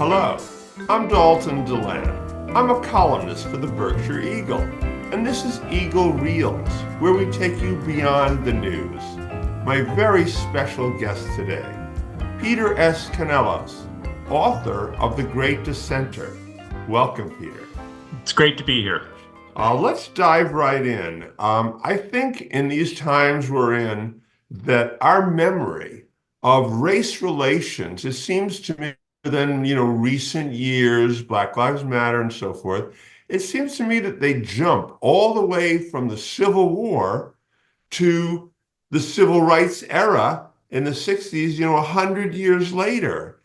Hello, I'm Dalton Deland. I'm a columnist for the Berkshire Eagle, and this is Eagle Reels, where we take you beyond the news. My very special guest today, Peter S. Canellos, author of The Great Dissenter. Welcome, Peter. It's great to be here. Let's dive right in. I think in these times we're in, that our memory of race relations, it seems to me, than recent years, Black Lives Matter and so forth, it seems to me that they jump all the way from the Civil War to the Civil Rights era in the 60s, 100 years later.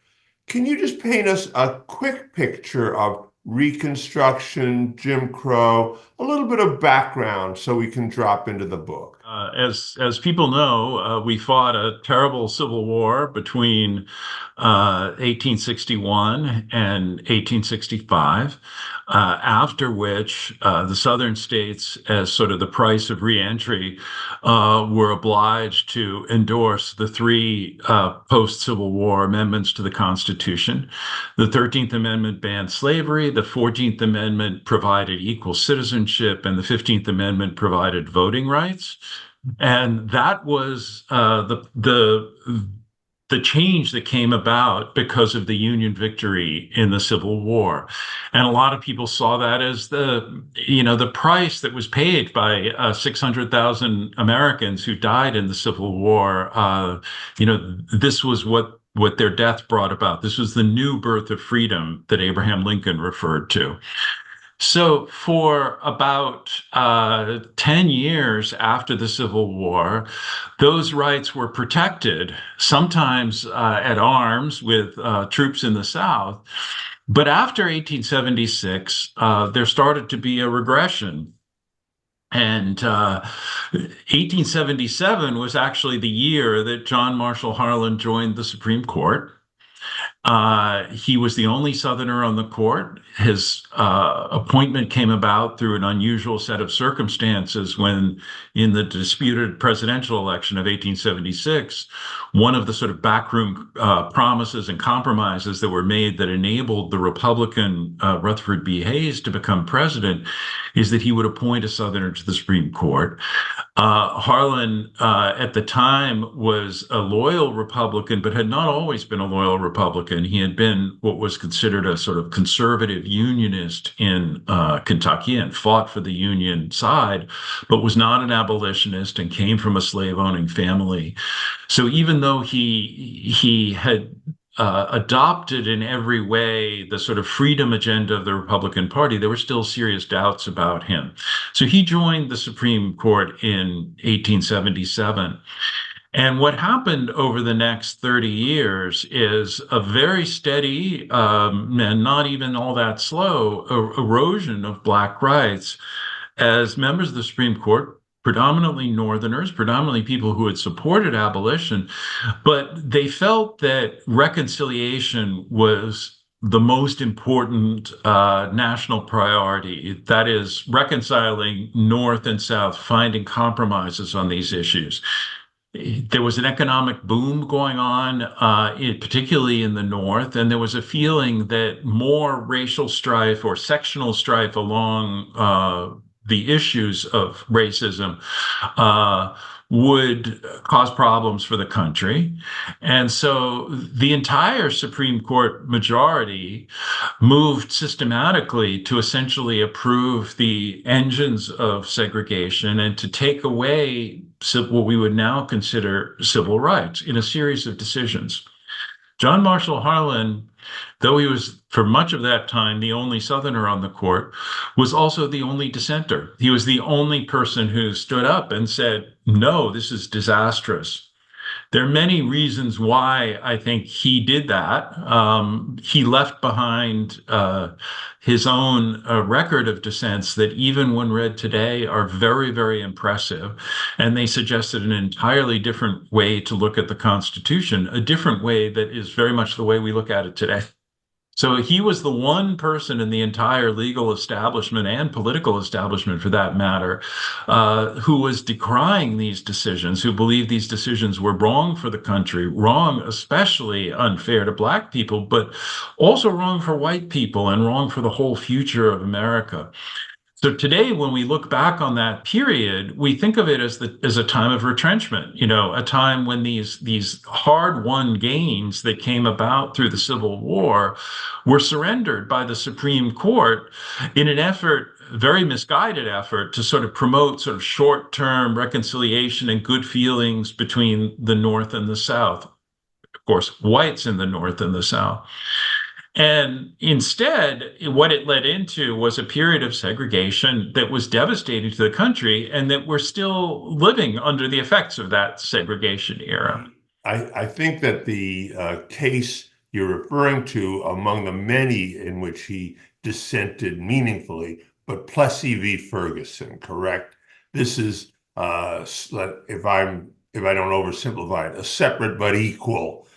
Can you just paint us a quick picture of Reconstruction, Jim Crow, a little bit of background so we can drop into the book? As people know, we fought a terrible civil war between 1861 and 1865, after which the southern states, as sort of the price of reentry, were obliged to endorse the three post-Civil War amendments to the Constitution. The 13th Amendment banned slavery, the 14th Amendment provided equal citizenship, and the 15th Amendment provided voting rights. And that was the change that came about because of the Union victory in the Civil War. And a lot of people saw that as the price that was paid by 600,000 Americans who died in the Civil War. This was what their death brought about. This was the new birth of freedom that Abraham Lincoln referred to. So for about 10 years after the Civil War, those rights were protected, sometimes at arms with troops in the South. But after 1876, there started to be a regression. And 1877 was actually the year that John Marshall Harlan joined the Supreme Court. He was the only Southerner on the court. His appointment came about through an unusual set of circumstances when, in the disputed presidential election of 1876, one of the sort of backroom promises and compromises that were made that enabled the Republican Rutherford B. Hayes to become president is that he would appoint a Southerner to the Supreme Court. Harlan, at the time, was a loyal Republican, but had not always been a loyal Republican. He had been what was considered a sort of conservative Unionist in Kentucky and fought for the Union side, but was not an abolitionist and came from a slave-owning family. So even though he had adopted in every way the sort of freedom agenda of the Republican Party, there were still serious doubts about him. So he joined the Supreme Court in 1877. And what happened over the next 30 years is a very steady and not even all that slow erosion of Black rights as members of the Supreme Court, predominantly Northerners, predominantly people who had supported abolition, but they felt that reconciliation was the most important national priority. That is, reconciling North and South, finding compromises on these issues. There was an economic boom going on, particularly in the North, and there was a feeling that more racial strife or sectional strife along the issues of racism would cause problems for the country. And so the entire Supreme Court majority moved systematically to essentially approve the engines of segregation and to take away what we would now consider civil rights in a series of decisions. John Marshall Harlan, though he was for much of that time the only Southerner on the court, was also the only dissenter. He was the only person who stood up and said, no, this is disastrous. There are many reasons why I think he did that. He left behind his own record of dissents that, even when read today, are very, very impressive. And they suggested an entirely different way to look at the Constitution, a different way that is very much the way we look at it today. So he was the one person in the entire legal establishment and political establishment, for that matter, who was decrying these decisions, who believed these decisions were wrong for the country, wrong, especially unfair to Black people, but also wrong for white people and wrong for the whole future of America. So today, when we look back on that period, we think of it as a time of retrenchment, a time when these hard-won gains that came about through the Civil War were surrendered by the Supreme Court in an effort, very misguided effort, to sort of promote sort of short-term reconciliation and good feelings between the North and the South. Of course, whites in the North and the South. And instead, what it led into was a period of segregation that was devastating to the country, and that we're still living under the effects of that segregation era. I think that the case you're referring to, among the many in which he dissented meaningfully, but Plessy v. Ferguson, correct? This is, if I don't oversimplify it, a separate but equal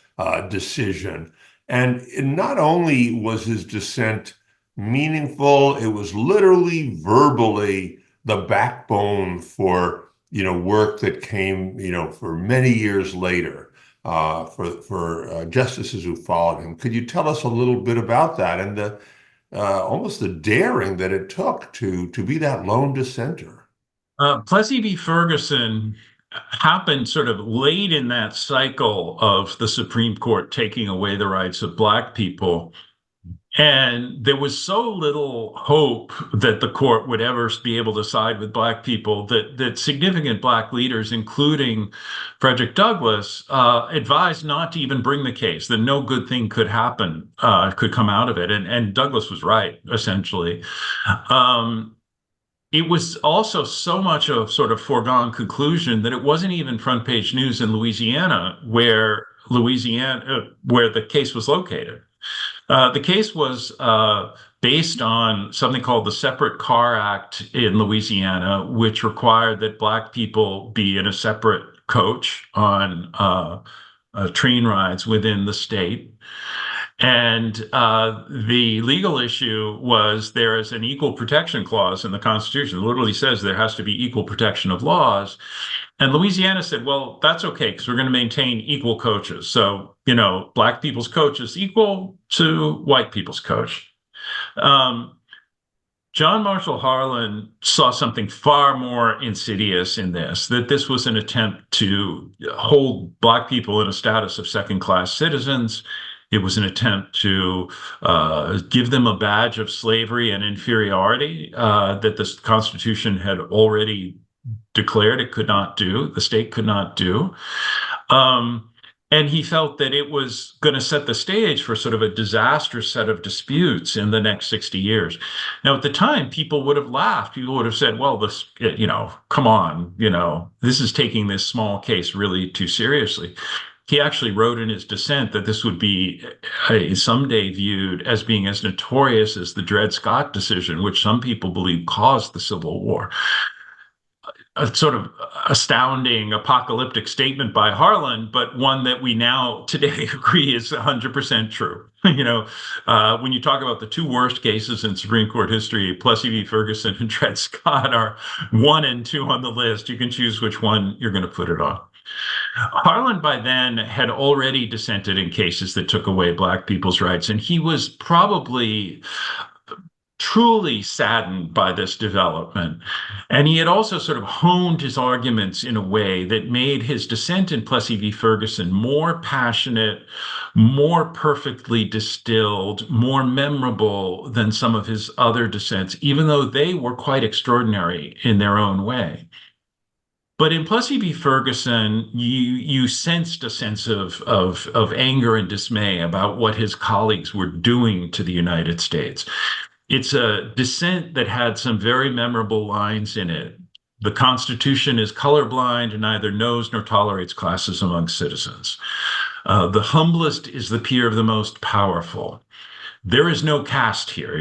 decision. And not only was his dissent meaningful, it was literally, verbally the backbone for, work that came, for many years later, for justices who followed him. Could you tell us a little bit about that and the almost the daring that it took to be that lone dissenter? Plessy v. Ferguson happened sort of late in that cycle of the Supreme Court taking away the rights of Black people. And there was so little hope that the court would ever be able to side with Black people that significant Black leaders, including Frederick Douglass, advised not to even bring the case, that no good thing could happen, could come out of it. And Douglass was right, essentially. It was also so much of sort of foregone conclusion that it wasn't even front page news in Louisiana, where the case was located. The case was based on something called the Separate Car Act in Louisiana, which required that Black people be in a separate coach on train rides within the state. And the legal issue was there is an equal protection clause in the Constitution. It literally says there has to be equal protection of laws. And Louisiana said, well, that's okay, because we're going to maintain equal coaches. So, Black people's coach is equal to white people's coach. John Marshall Harlan saw something far more insidious in this, that this was an attempt to hold Black people in a status of second-class citizens. It was an attempt to give them a badge of slavery and inferiority that the Constitution had already declared it could not do, the state could not do. And he felt that it was going to set the stage for sort of a disastrous set of disputes in the next 60 years. Now, at the time, people would have laughed. People would have said, well, this, come on, this is taking this small case really too seriously. He actually wrote in his dissent that this would be someday viewed as being as notorious as the Dred Scott decision, which some people believe caused the Civil War. A sort of astounding, apocalyptic statement by Harlan, but one that we now today agree is 100% true. When you talk about the two worst cases in Supreme Court history, Plessy v. Ferguson and Dred Scott are 1 and 2 on the list. You can choose which one you're going to put it on. Harlan by then had already dissented in cases that took away Black people's rights, and he was probably truly saddened by this development. And he had also sort of honed his arguments in a way that made his dissent in Plessy v. Ferguson more passionate, more perfectly distilled, more memorable than some of his other dissents, even though they were quite extraordinary in their own way. But in Plessy v. Ferguson, you sensed a sense of anger and dismay about what his colleagues were doing to the United States. It's a dissent that had some very memorable lines in it. The Constitution is colorblind and neither knows nor tolerates classes among citizens. The humblest is the peer of the most powerful. there is no caste here.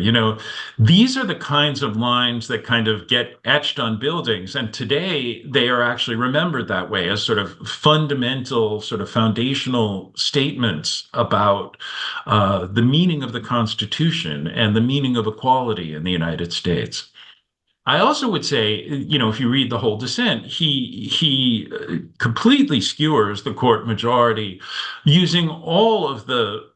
These are the kinds of lines that kind of get etched on buildings. And today they are actually remembered that way as sort of fundamental, sort of foundational statements about the meaning of the Constitution and the meaning of equality in the United States. I also would say, if you read the whole dissent, he completely skewers the court majority using all of the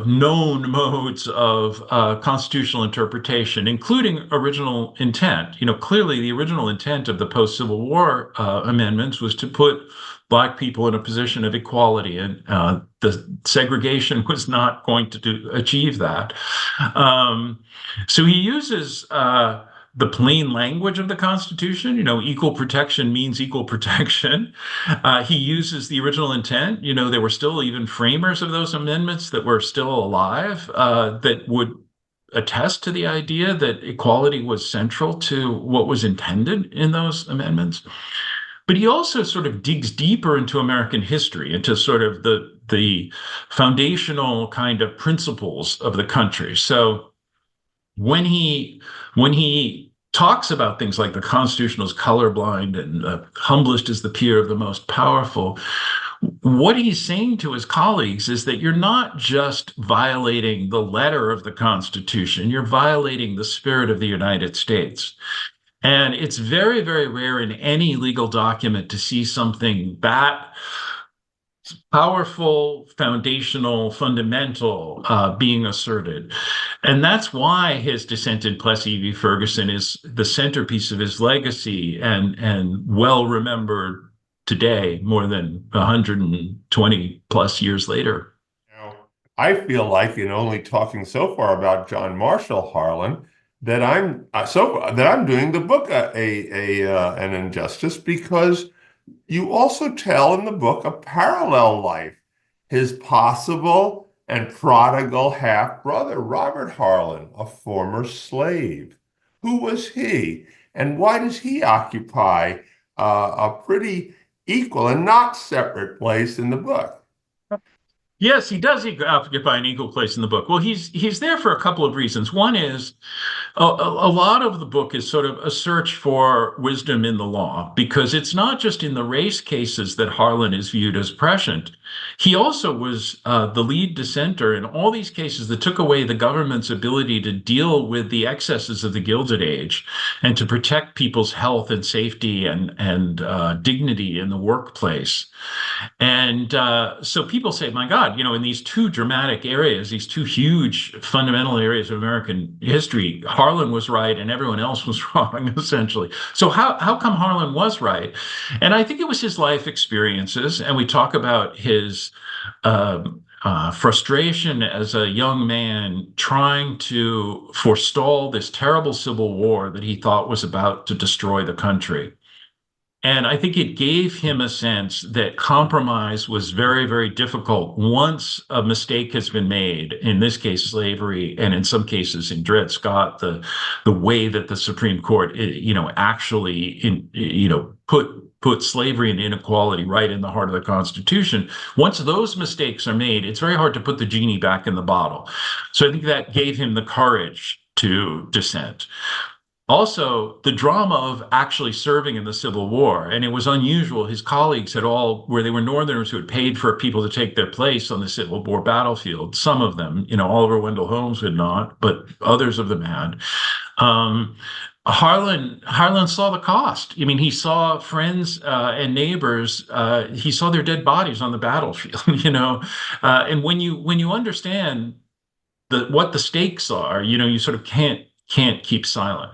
known modes of constitutional interpretation, including original intent. Clearly the original intent of the post-Civil War amendments was to put Black people in a position of equality, and the segregation was not going to achieve that. So he uses the plain language of the Constitution. Equal protection means equal protection. He uses the original intent. There were still even framers of those amendments that were still alive that would attest to the idea that equality was central to what was intended in those amendments. But he also sort of digs deeper into American history, into sort of the foundational kind of principles of the country. So when he talks about things like the Constitution is colorblind and the humblest is the peer of the most powerful, what he's saying to his colleagues is that you're not just violating the letter of the Constitution, you're violating the spirit of the United States. And it's very, very rare in any legal document to see something that powerful, foundational, fundamental being asserted. And that's why his dissent in Plessy v. Ferguson is the centerpiece of his legacy and well remembered today, more than 120 plus years later. Now, I feel like in only talking so far about John Marshall Harlan that I'm doing the book an injustice, because you also tell in the book a parallel life, his possible and prodigal half-brother, Robert Harlan, a former slave. Who was he, and why does he occupy a pretty equal and not separate place in the book? Yes, he does occupy an equal place in the book. Well, he's there for a couple of reasons. One is a lot of the book is sort of a search for wisdom in the law, because it's not just in the race cases that Harlan is viewed as prescient. He also was the lead dissenter in all these cases that took away the government's ability to deal with the excesses of the Gilded Age and to protect people's health and safety and dignity in the workplace. And so people say, my God, in these two dramatic areas, these two huge fundamental areas of American history, Harlan was right and everyone else was wrong, essentially. So how come Harlan was right? And I think it was his life experiences. And we talk about his frustration as a young man trying to forestall this terrible civil war that he thought was about to destroy the country. And I think it gave him a sense that compromise was very, very difficult once a mistake has been made, in this case, slavery, and in some cases in Dred Scott, the way that the Supreme Court, actually, put slavery and inequality right in the heart of the Constitution. Once those mistakes are made, it's very hard to put the genie back in the bottle. So I think that gave him the courage to dissent. Also, the drama of actually serving in the Civil War, and it was unusual. His colleagues where they were Northerners who had paid for people to take their place on the Civil War battlefield. Some of them, Oliver Wendell Holmes had not, but others of them had. Harlan saw the cost. I mean, he saw friends and neighbors. He saw their dead bodies on the battlefield. And when you understand what the stakes are, you sort of can't keep silent.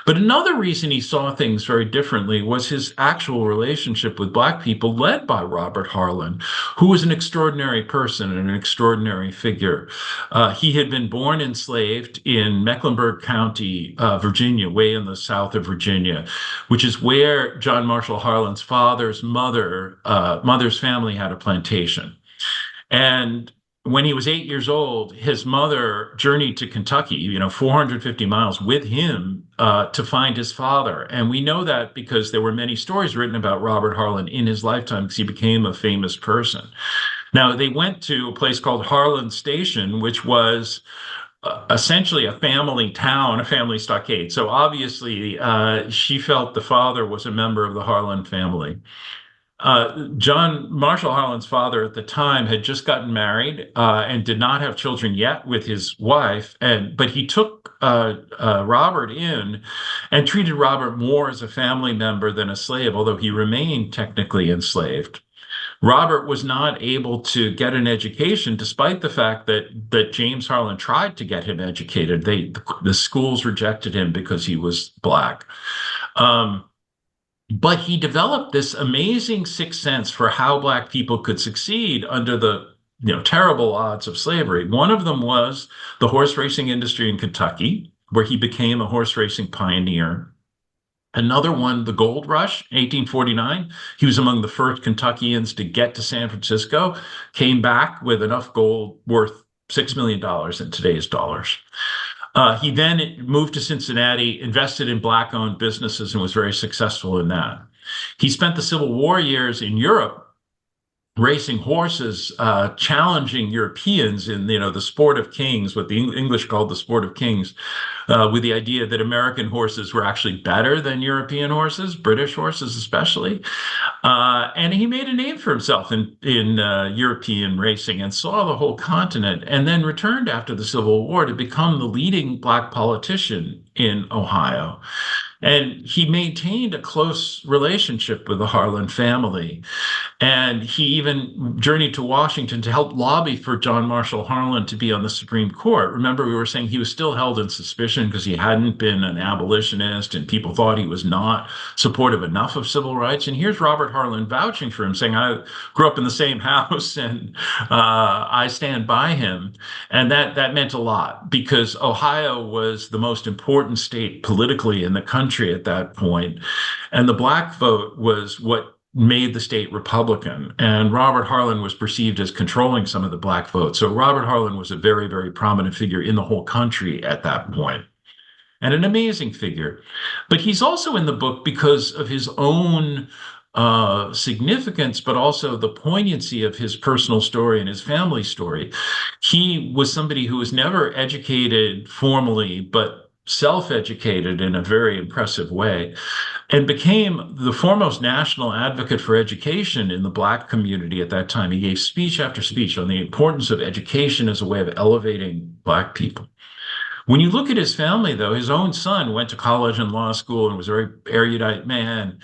But another reason he saw things very differently was his actual relationship with Black people, led by Robert Harlan, who was an extraordinary person and an extraordinary figure. He had been born enslaved in Mecklenburg County, Virginia, way in the south of Virginia, which is where John Marshall Harlan's father's mother's family had a plantation. And when he was 8 years old, his mother journeyed to Kentucky, 450 miles with him to find his father. And we know that because there were many stories written about Robert Harlan in his lifetime, because he became a famous person. Now, they went to a place called Harlan Station, which was essentially a family town, a family stockade. So obviously, she felt the father was a member of the Harlan family. John Marshall Harlan's father at the time had just gotten married and did not have children yet with his wife, and but he took Robert in and treated Robert more as a family member than a slave, although he remained technically enslaved. Robert was not able to get an education, despite the fact that James Harlan tried to get him educated. The schools rejected him because he was black. Um, but he developed this amazing sixth sense for how black people could succeed under the terrible odds of slavery. One of them was the horse racing industry in Kentucky, where he became a horse racing pioneer. Another one, the gold rush, 1849. He was among the first Kentuckians to get to San Francisco, came back with enough gold worth $6 million in today's dollars. He then moved to Cincinnati, invested in black-owned businesses, and was very successful in that. He spent the Civil War years in Europe racing horses, challenging Europeans in the sport of kings, what the English called the sport of kings, with the idea that American horses were actually better than European horses, British horses especially. And he made a name for himself in European racing and saw the whole continent, and then returned after the Civil War to become the leading black politician in Ohio. And he maintained a close relationship with the Harlan family. And he even journeyed to Washington to help lobby for John Marshall Harlan to be on the Supreme Court. Remember, we were saying he was still held in suspicion because he hadn't been an abolitionist and people thought he was not supportive enough of civil rights. And here's Robert Harlan vouching for him, saying, I grew up in the same house and I stand by him. And that meant a lot because Ohio was the most important state politically in the country at that point. And the black vote was what made the state Republican. And Robert Harlan was perceived as controlling some of the black vote. So Robert Harlan was a very, very prominent figure in the whole country at that point, and an amazing figure. But he's also in the book because of his own significance, but also the poignancy of his personal story and his family story. He was somebody who was never educated formally, but self-educated in a very impressive way, and became the foremost national advocate for education in the black community at that time. He gave speech after speech on the importance of education as a way of elevating black people. When you look at his family, though, his own son went to college and law school and was a very erudite man,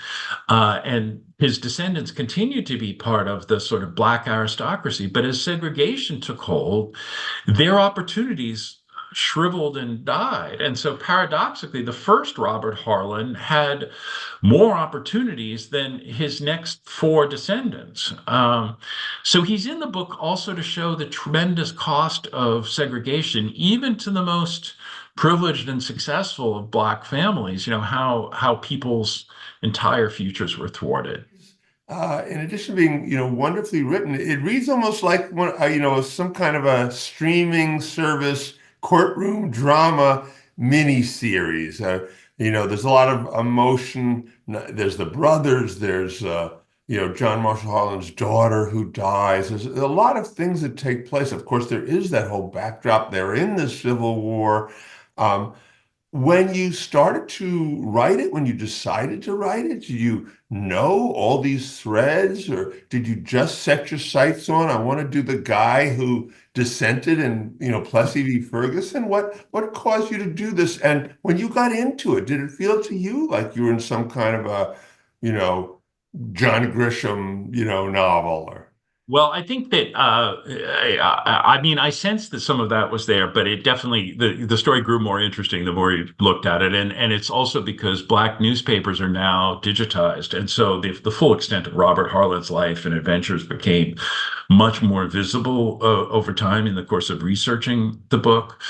and his descendants continued to be part of the sort of black aristocracy. But as segregation took hold, their opportunities shriveled and died. And so paradoxically, the first Robert Harlan had more opportunities than his next four descendants. So he's in the book also to show the tremendous cost of segregation, even to the most privileged and successful of black families, how people's entire futures were thwarted. In addition to being, wonderfully written, it reads almost like some kind of a streaming service courtroom drama miniseries. There's a lot of emotion. There's the brothers. There's John Marshall Harlan's daughter who dies. There's a lot of things that take place. Of course, there is that whole backdrop. They're in the Civil War. When you started to write it, when you decided to write it, did you know all these threads, or did you just set your sights on, I want to do the guy who dissented in, Plessy v. Ferguson? What caused you to do this? And when you got into it, did it feel to you like you were in some kind of a, John Grisham, novel? Or Well, I think that I mean, I sensed that some of that was there, but it definitely the story grew more interesting the more you looked at it, and it's also because black newspapers are now digitized, and so the full extent of Robert Harlan's life and adventures became much more visible over time in the course of researching the book.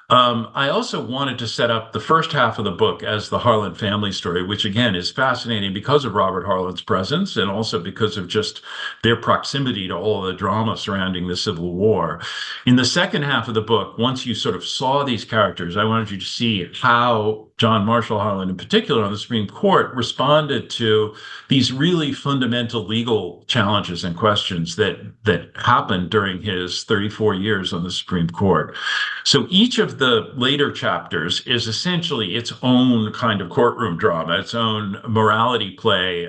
I also wanted to set up the first half of the book as the Harlan family story, which again is fascinating because of Robert Harlan's presence and also because of just their proximity to all the drama surrounding the Civil War. In the second half of the book, once you sort of saw these characters, I wanted you to see how John Marshall Harlan in particular on the Supreme Court, responded to these really fundamental legal challenges and questions that happened during his 34 years on the Supreme Court. So each of the later chapters is essentially its own kind of courtroom drama, its own morality play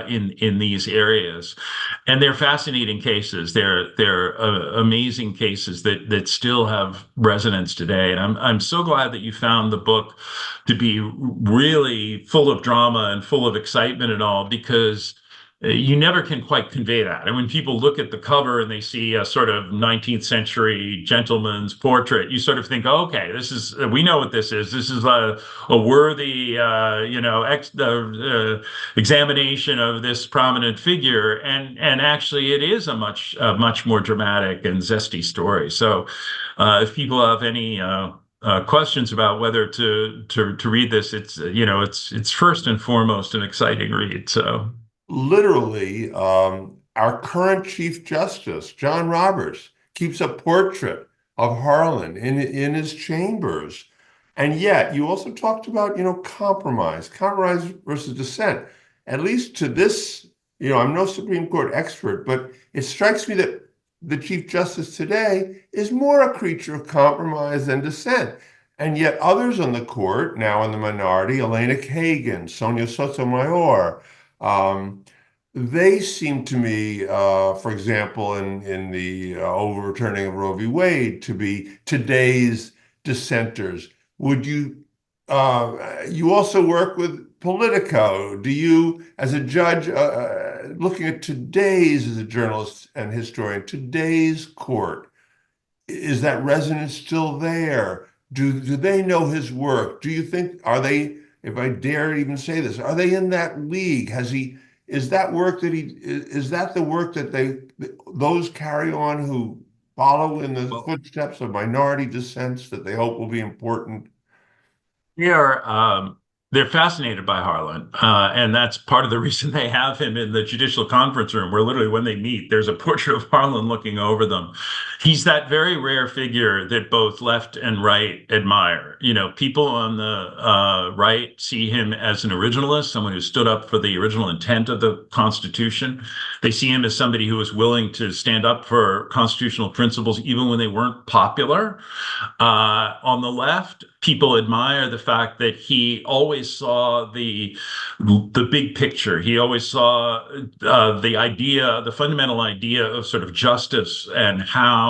in these areas, and they're fascinating cases. They're amazing cases that still have resonance today. And I'm so glad that you found the book to be really full of drama and full of excitement and all, because you never can quite convey that. And when people look at the cover and they see a sort of 19th century gentleman's portrait, you sort of think, oh, okay, we know what this is. This is a worthy, examination of this prominent figure. And actually it is a much more dramatic and zesty story. So if people have any questions about whether to read this, it's first and foremost an exciting read. So. Literally, our current Chief Justice, John Roberts, keeps a portrait of Harlan in his chambers. And yet, you also talked about, compromise versus dissent. At least to this, I'm no Supreme Court expert, but it strikes me that the Chief Justice today is more a creature of compromise than dissent. And yet others on the court, now in the minority, Elena Kagan, Sonia Sotomayor, they seem to me, for example, in the overturning of Roe v. Wade, to be today's dissenters. Would you you also work with Politico? Do you, as a judge, looking at today's, as a journalist and historian, today's court, is that resonance still there? Do they know his work? Do you think, are they, if I dare even say this, are they in that league? Is that the work that those carry on who follow in the footsteps of minority dissents that they hope will be important? They're fascinated by Harlan, and that's part of the reason they have him in the judicial conference room, where literally when they meet, there's a portrait of Harlan looking over them. He's that very rare figure that both left and right admire. People on the right see him as an originalist, someone who stood up for the original intent of the Constitution. They see him as somebody who was willing to stand up for constitutional principles, even when they weren't popular. On the left, people admire the fact that he always saw the big picture. He always saw the fundamental idea of sort of justice and how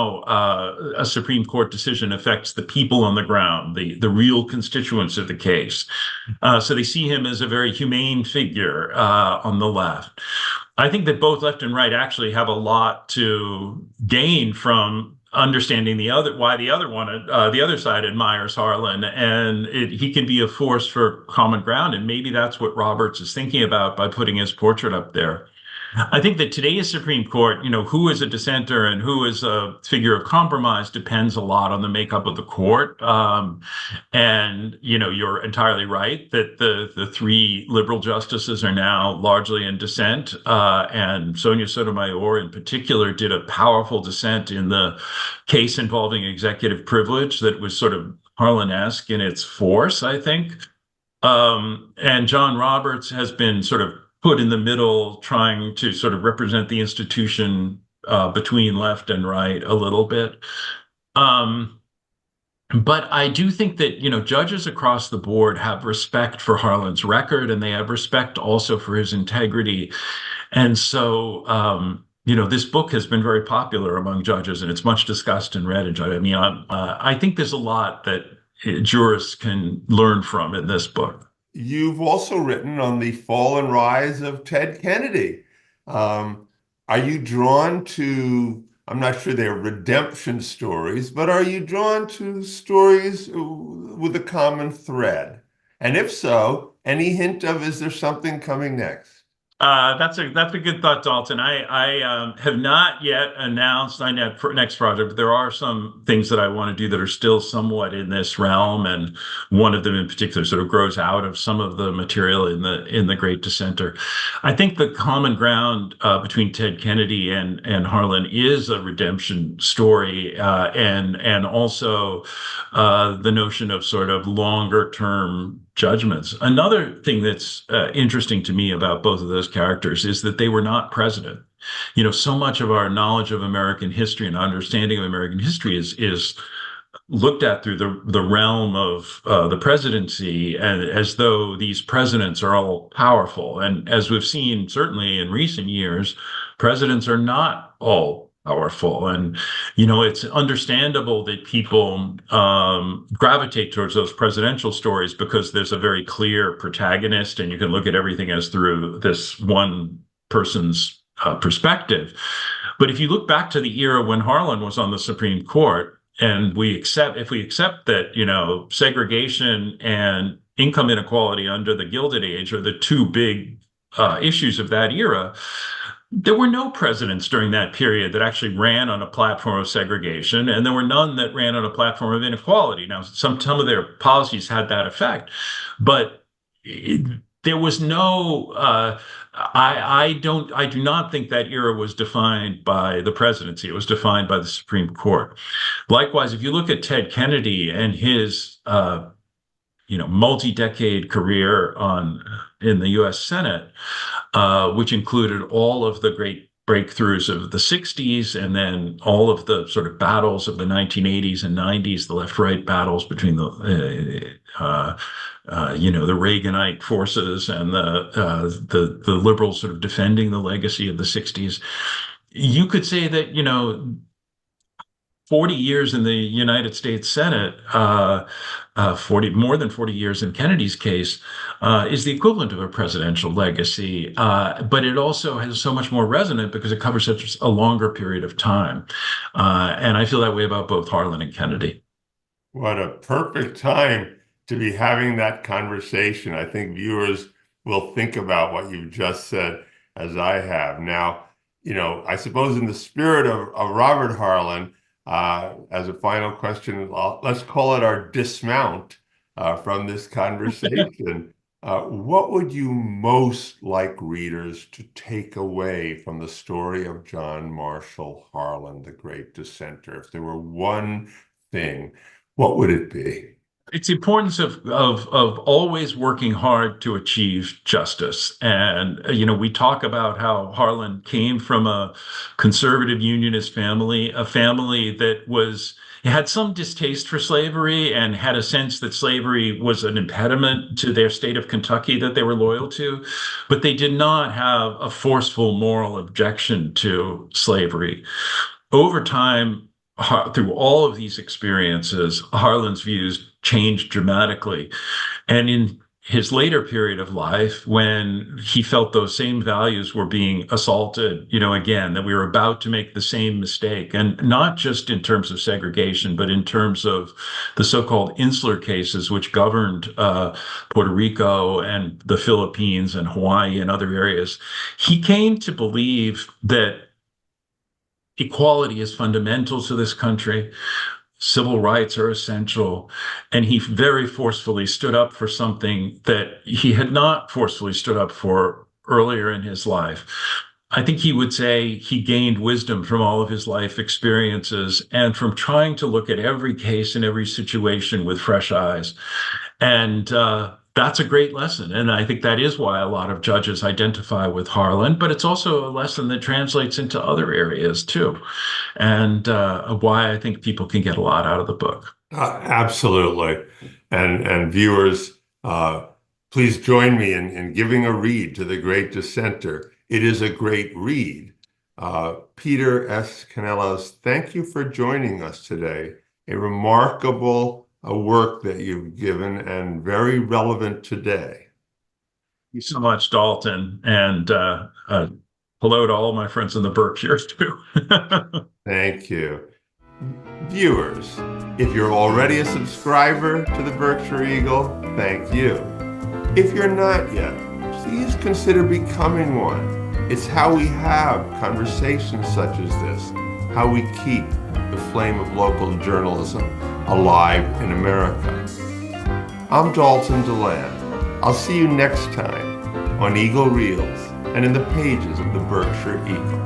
a Supreme Court decision affects the people on the ground, the real constituents of the case. So they see him as a very humane figure on the left. I think that both left and right actually have a lot to gain from understanding why the other side admires Harlan, and he can be a force for common ground. And maybe that's what Roberts is thinking about by putting his portrait up there. I think that today's Supreme Court, who is a dissenter and who is a figure of compromise depends a lot on the makeup of the court. And you're entirely right that the three liberal justices are now largely in dissent. And Sonia Sotomayor in particular did a powerful dissent in the case involving executive privilege that was sort of Harlan-esque in its force, I think. And John Roberts has been sort of put in the middle, trying to sort of represent the institution between left and right a little bit. But I do think that, judges across the board have respect for Harlan's record, and they have respect also for his integrity. And so, this book has been very popular among judges, and it's much discussed and read. I think there's a lot that jurists can learn from in this book. You've also written on the fall and rise of Ted Kennedy. Are you drawn to, I'm not sure they're redemption stories, but are you drawn to stories with a common thread? And if so, any hint of, is there something coming next? That's a good thought, Dalton. I have not yet announced my next project, but there are some things that I want to do that are still somewhat in this realm, and one of them in particular sort of grows out of some of the material in the Great Dissenter. I think the common ground between Ted Kennedy and Harlan is a redemption story, and also the notion of sort of longer term judgments. Another thing that's interesting to me about both of those characters is that they were not president. So much of our knowledge of American history and understanding of American history is looked at through the realm of the presidency, and as though these presidents are all powerful. And as we've seen, certainly in recent years, presidents are not all powerful. And, it's understandable that people gravitate towards those presidential stories because there's a very clear protagonist, and you can look at everything as through this one person's perspective. But if you look back to the era when Harlan was on the Supreme Court, and if we accept that, segregation and income inequality under the Gilded Age are the two big issues of that era, there were no presidents during that period that actually ran on a platform of segregation, and there were none that ran on a platform of inequality. Now, some of their policies had that effect, but there was no. I do not think that era was defined by the presidency. It was defined by the Supreme Court. Likewise, if you look at Ted Kennedy and his multi-decade career in the U.S. Senate, which included all of the great breakthroughs of the 60s and then all of the sort of battles of the 1980s and 90s, the left-right battles between the Reaganite forces and the liberals sort of defending the legacy of the 60s. You could say that, 40 years in the United States Senate, more than 40 years in Kennedy's case, is the equivalent of a presidential legacy. But it also has so much more resonant because it covers such a longer period of time. And I feel that way about both Harlan and Kennedy. What a perfect time to be having that conversation. I think viewers will think about what you've just said as I have. Now, I suppose in the spirit of Robert Harlan, as a final question, let's call it our dismount from this conversation. What would you most like readers to take away from the story of John Marshall Harlan, the Great Dissenter? If there were one thing, what would it be? It's the importance of always working hard to achieve justice. And, we talk about how Harlan came from a conservative Unionist family, a family that had some distaste for slavery and had a sense that slavery was an impediment to their state of Kentucky that they were loyal to, but they did not have a forceful moral objection to slavery. Over time, through all of these experiences, Harlan's views changed dramatically. And in his later period of life, when he felt those same values were being assaulted, again, that we were about to make the same mistake, and not just in terms of segregation, but in terms of the so-called insular cases, which governed Puerto Rico and the Philippines and Hawaii and other areas, he came to believe that equality is fundamental to this country. Civil rights are essential. And he very forcefully stood up for something that he had not forcefully stood up for earlier in his life. I think he would say he gained wisdom from all of his life experiences and from trying to look at every case and every situation with fresh eyes. And that's a great lesson. And I think that is why a lot of judges identify with Harlan, but it's also a lesson that translates into other areas too. And why I think people can get a lot out of the book. Absolutely. And viewers, please join me in giving a read to The Great Dissenter. It is a great read. Peter S. Canellos, thank you for joining us today. A remarkable work that you've given and very relevant today. Thank you so much, Dalton. And hello to all my friends in the Berkshires, too. Thank you. Viewers, if you're already a subscriber to the Berkshire Eagle, thank you. If you're not yet, please consider becoming one. It's how we have conversations such as this, how we keep the flame of local journalism alive in America. I'm Dalton DeLand. I'll see you next time on Eagle Reels and in the pages of the Berkshire Eagle.